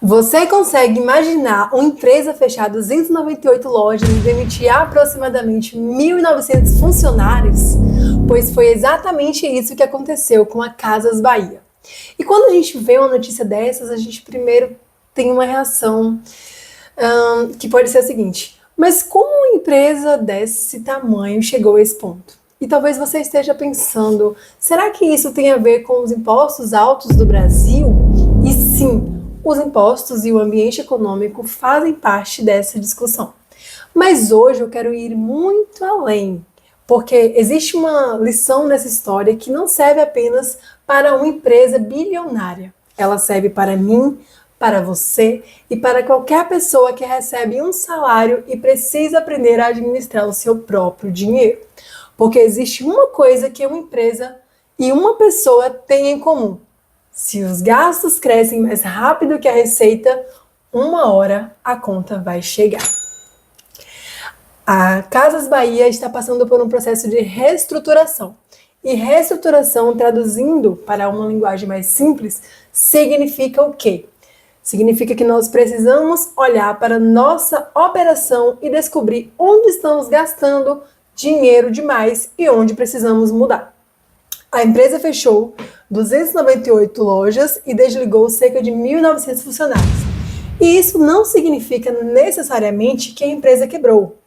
Você consegue imaginar uma empresa fechar 298 lojas e demitir aproximadamente 1.900 funcionários? Pois foi exatamente isso que aconteceu com a Casas Bahia. E quando a gente vê uma notícia dessas, a gente primeiro tem uma reação que pode ser a seguinte: mas como uma empresa desse tamanho chegou a esse ponto? E talvez você esteja pensando, será que isso tem a ver com os impostos altos do Brasil? E sim, os impostos e o ambiente econômico fazem parte dessa discussão. Mas hoje eu quero ir muito além, porque existe uma lição nessa história que não serve apenas para uma empresa bilionária. Ela serve para mim, para você e para qualquer pessoa que recebe um salário e precisa aprender a administrar o seu próprio dinheiro. Porque existe uma coisa que uma empresa e uma pessoa têm em comum: se os gastos crescem mais rápido que a receita, uma hora a conta vai chegar. A Casas Bahia está passando por um processo de reestruturação. E reestruturação, traduzindo para uma linguagem mais simples, significa o quê? Significa que nós precisamos olhar para nossa operação e descobrir onde estamos gastando dinheiro demais e onde precisamos mudar. A empresa fechou 298 lojas e desligou cerca de 1.900 funcionários. E isso não significa necessariamente que a empresa quebrou.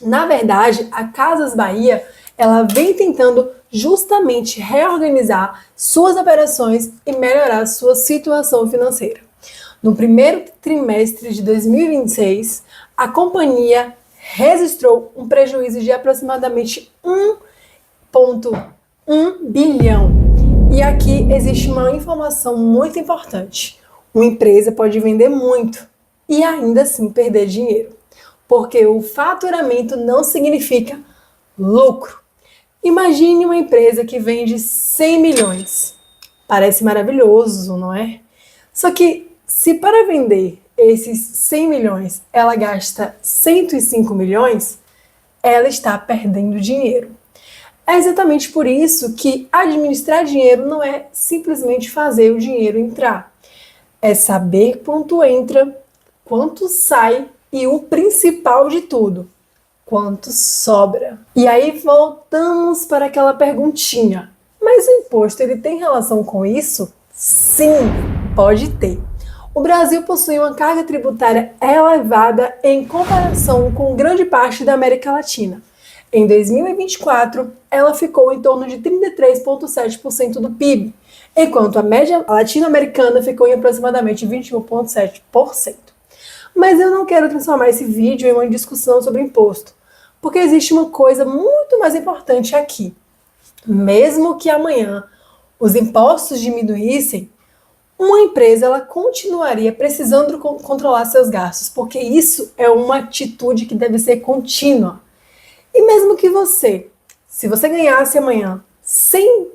Na verdade, a Casas Bahia, ela vem tentando justamente reorganizar suas operações e melhorar sua situação financeira. No primeiro trimestre de 2026, a companhia registrou um prejuízo de aproximadamente 1,1 bilhão. E aqui existe uma informação muito importante. Uma empresa pode vender muito e ainda assim perder dinheiro, porque o faturamento não significa lucro. Imagine uma empresa que vende 100 milhões. Parece maravilhoso, não é? Só que se para vender esses 100 milhões ela gasta 105 milhões, ela está perdendo dinheiro. É exatamente por isso que administrar dinheiro não é simplesmente fazer o dinheiro entrar. É saber quanto entra, quanto sai e o principal de tudo, quanto sobra. E aí voltamos para aquela perguntinha: mas o imposto ele tem relação com isso? Sim, pode ter. O Brasil possui uma carga tributária elevada em comparação com grande parte da América Latina. Em 2024, ela ficou em torno de 33,7% do PIB, enquanto a média latino-americana ficou em aproximadamente 21,7%. Mas eu não quero transformar esse vídeo em uma discussão sobre imposto, porque existe uma coisa muito mais importante aqui. Mesmo que amanhã os impostos diminuíssem, uma empresa ela continuaria precisando controlar seus gastos, porque isso é uma atitude que deve ser contínua. E mesmo que se você ganhasse amanhã 100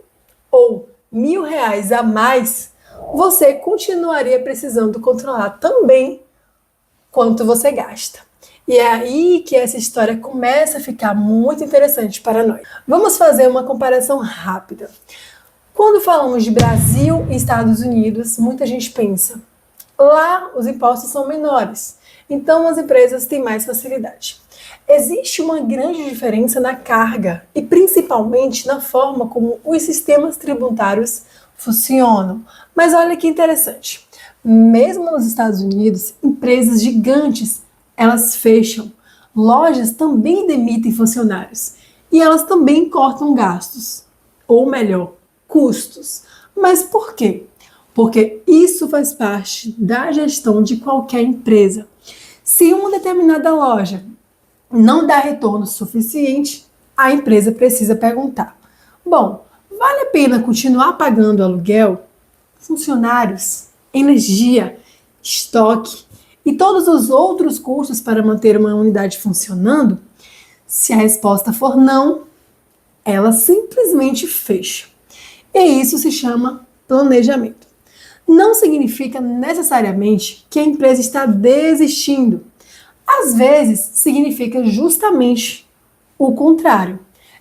ou R$ 1.000 a mais, você continuaria precisando controlar também quanto você gasta. E é aí que essa história começa a ficar muito interessante para nós. Vamos fazer uma comparação rápida. Quando falamos de Brasil e Estados Unidos, muita gente pensa, lá os impostos são menores, então as empresas têm mais facilidade. Existe uma grande diferença na carga e principalmente na forma como os sistemas tributários funcionam. Mas olha que interessante, mesmo nos Estados Unidos, empresas gigantes, elas fecham, lojas também demitem funcionários e elas também cortam gastos, ou melhor, custos. Mas por quê? Porque isso faz parte da gestão de qualquer empresa. Se uma determinada loja não dá retorno suficiente, a empresa precisa perguntar: bom, vale a pena continuar pagando aluguel, funcionários, energia, estoque e todos os outros custos para manter uma unidade funcionando? Se a resposta for não, ela simplesmente fecha. E isso se chama planejamento. Não significa necessariamente que a empresa está desistindo. Às vezes, significa justamente o contrário.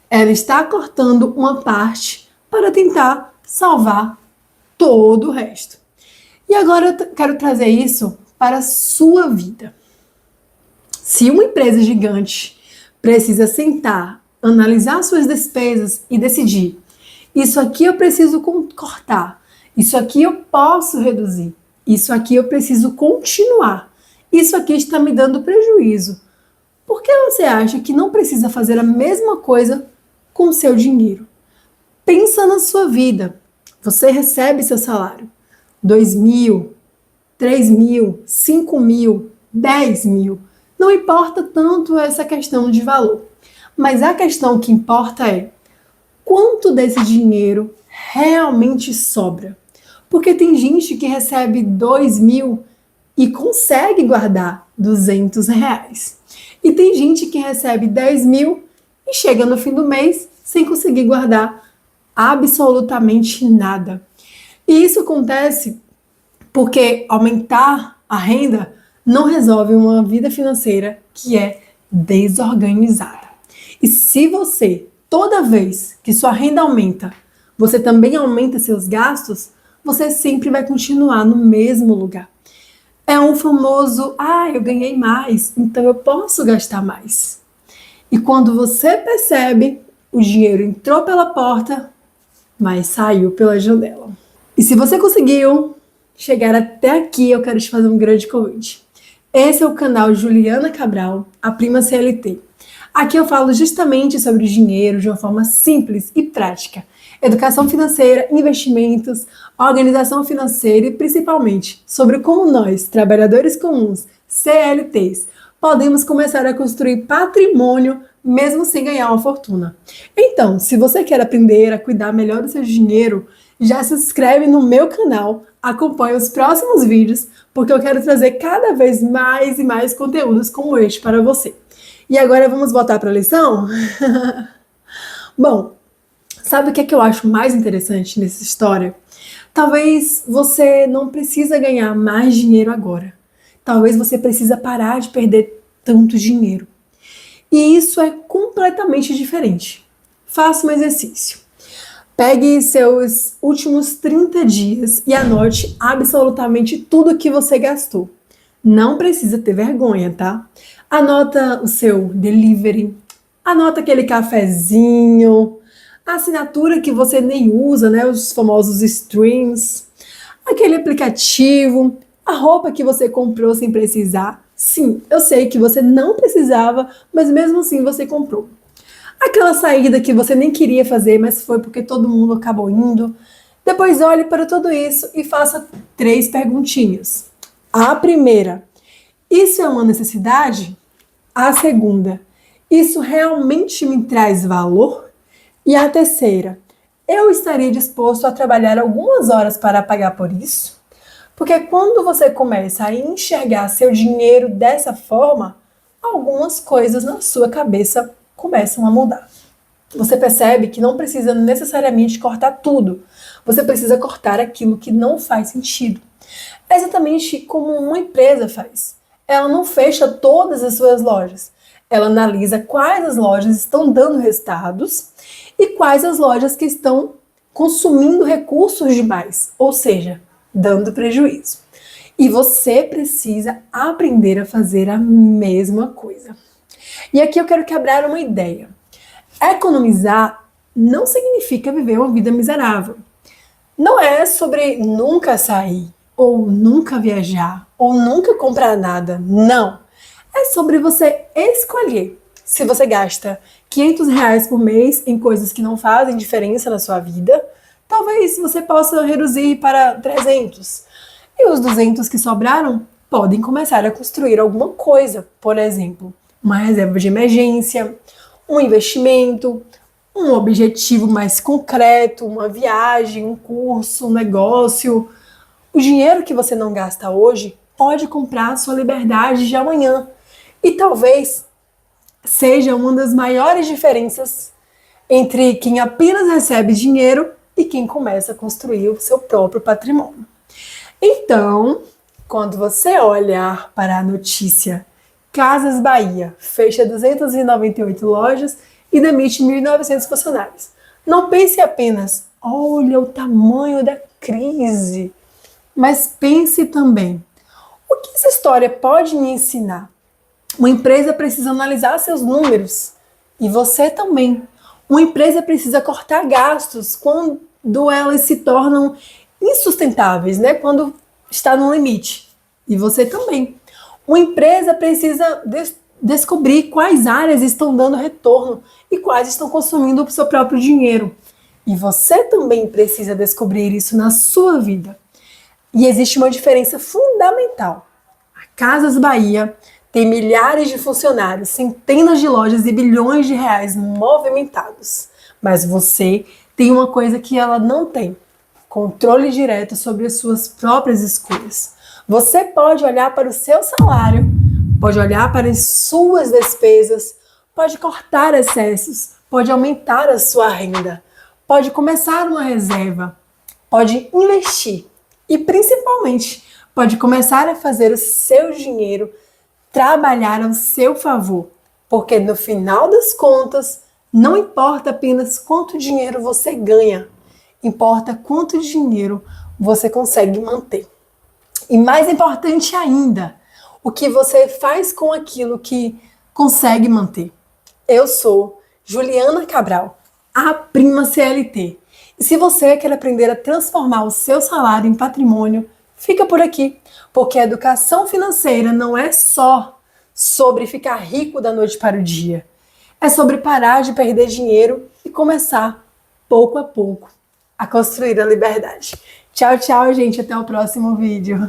Ela está cortando uma parte para tentar salvar todo o resto. E agora eu quero trazer isso para a sua vida. Se uma empresa gigante precisa sentar, analisar suas despesas e decidir: isso aqui eu preciso cortar, isso aqui eu posso reduzir, isso aqui eu preciso continuar, isso aqui está me dando prejuízo. Por que você acha que não precisa fazer a mesma coisa com o seu dinheiro? Pensa na sua vida. Você recebe seu salário. 2.000, 3.000, 5.000, 10.000. Não importa tanto essa questão de valor. Mas a questão que importa é quanto desse dinheiro realmente sobra. Porque tem gente que recebe 2.000 e consegue guardar R$ 200. E tem gente que recebe 10.000 e chega no fim do mês sem conseguir guardar absolutamente nada. E isso acontece porque aumentar a renda não resolve uma vida financeira que é desorganizada. E se você, toda vez que sua renda aumenta, você também aumenta seus gastos, você sempre vai continuar no mesmo lugar. É um famoso, eu ganhei mais, então eu posso gastar mais. E quando você percebe, o dinheiro entrou pela porta, mas saiu pela janela. E se você conseguiu chegar até aqui, eu quero te fazer um grande convite. Esse é o canal Juliana Cabral, a Prima CLT. Aqui eu falo justamente sobre dinheiro de uma forma simples e prática. Educação financeira, investimentos, organização financeira e principalmente sobre como nós, trabalhadores comuns, CLTs, podemos começar a construir patrimônio mesmo sem ganhar uma fortuna. Então, se você quer aprender a cuidar melhor do seu dinheiro, já se inscreve no meu canal, acompanhe os próximos vídeos, porque eu quero trazer cada vez mais e mais conteúdos como este para você. E agora vamos voltar para a lição? Bom, sabe o que é que eu acho mais interessante nessa história? Talvez você não precisa ganhar mais dinheiro agora. Talvez você precisa parar de perder tanto dinheiro. E isso é completamente diferente. Faça um exercício. Pegue seus últimos 30 dias e anote absolutamente tudo que você gastou. Não precisa ter vergonha, tá? Anota o seu delivery, anota aquele cafezinho, a assinatura que você nem usa, né? Os famosos streams, aquele aplicativo, a roupa que você comprou sem precisar. Sim, eu sei que você não precisava, mas mesmo assim você comprou. Aquela saída que você nem queria fazer, mas foi porque todo mundo acabou indo. Depois olhe para tudo isso e faça 3 perguntinhas. A primeira: isso é uma necessidade? A segunda: isso realmente me traz valor? E a terceira: eu estaria disposto a trabalhar algumas horas para pagar por isso? Porque quando você começa a enxergar seu dinheiro dessa forma, algumas coisas na sua cabeça começam a mudar. Você percebe que não precisa necessariamente cortar tudo. Você precisa cortar aquilo que não faz sentido. É exatamente como uma empresa faz. Ela não fecha todas as suas lojas. Ela analisa quais as lojas estão dando resultados e quais as lojas que estão consumindo recursos demais, ou seja, dando prejuízo. E você precisa aprender a fazer a mesma coisa. E aqui eu quero quebrar uma ideia. Economizar não significa viver uma vida miserável. Não é sobre nunca sair, ou nunca viajar, ou nunca comprar nada. Não. É sobre você escolher. Se você gasta R$ 500 por mês em coisas que não fazem diferença na sua vida, talvez você possa reduzir para 300. E os 200 que sobraram podem começar a construir alguma coisa. Por exemplo, uma reserva de emergência, um investimento, um objetivo mais concreto, uma viagem, um curso, um negócio. O dinheiro que você não gasta hoje pode comprar a sua liberdade de amanhã. E talvez seja uma das maiores diferenças entre quem apenas recebe dinheiro e quem começa a construir o seu próprio patrimônio. Então, quando você olhar para a notícia Casas Bahia fecha 298 lojas e demite 1.900 funcionários, não pense apenas, olha o tamanho da crise. Mas pense também, o que essa história pode me ensinar? Uma empresa precisa analisar seus números. E você também. Uma empresa precisa cortar gastos quando elas se tornam insustentáveis, né? Quando está no limite. E você também. Uma empresa precisa descobrir quais áreas estão dando retorno e quais estão consumindo o seu próprio dinheiro. E você também precisa descobrir isso na sua vida. E existe uma diferença fundamental. A Casas Bahia tem milhares de funcionários, centenas de lojas e bilhões de reais movimentados. Mas você tem uma coisa que ela não tem: controle direto sobre as suas próprias escolhas. Você pode olhar para o seu salário, pode olhar para as suas despesas, pode cortar excessos, pode aumentar a sua renda, pode começar uma reserva, pode investir e, principalmente, pode começar a fazer o seu dinheiro trabalhar ao seu favor, porque no final das contas, não importa apenas quanto dinheiro você ganha, importa quanto dinheiro você consegue manter. E mais importante ainda, o que você faz com aquilo que consegue manter. Eu sou Juliana Cabral, a prima CLT. E se você quer aprender a transformar o seu salário em patrimônio, fica por aqui, porque a educação financeira não é só sobre ficar rico da noite para o dia. É sobre parar de perder dinheiro e começar, pouco a pouco, a construir a liberdade. Tchau, tchau, gente. Até o próximo vídeo.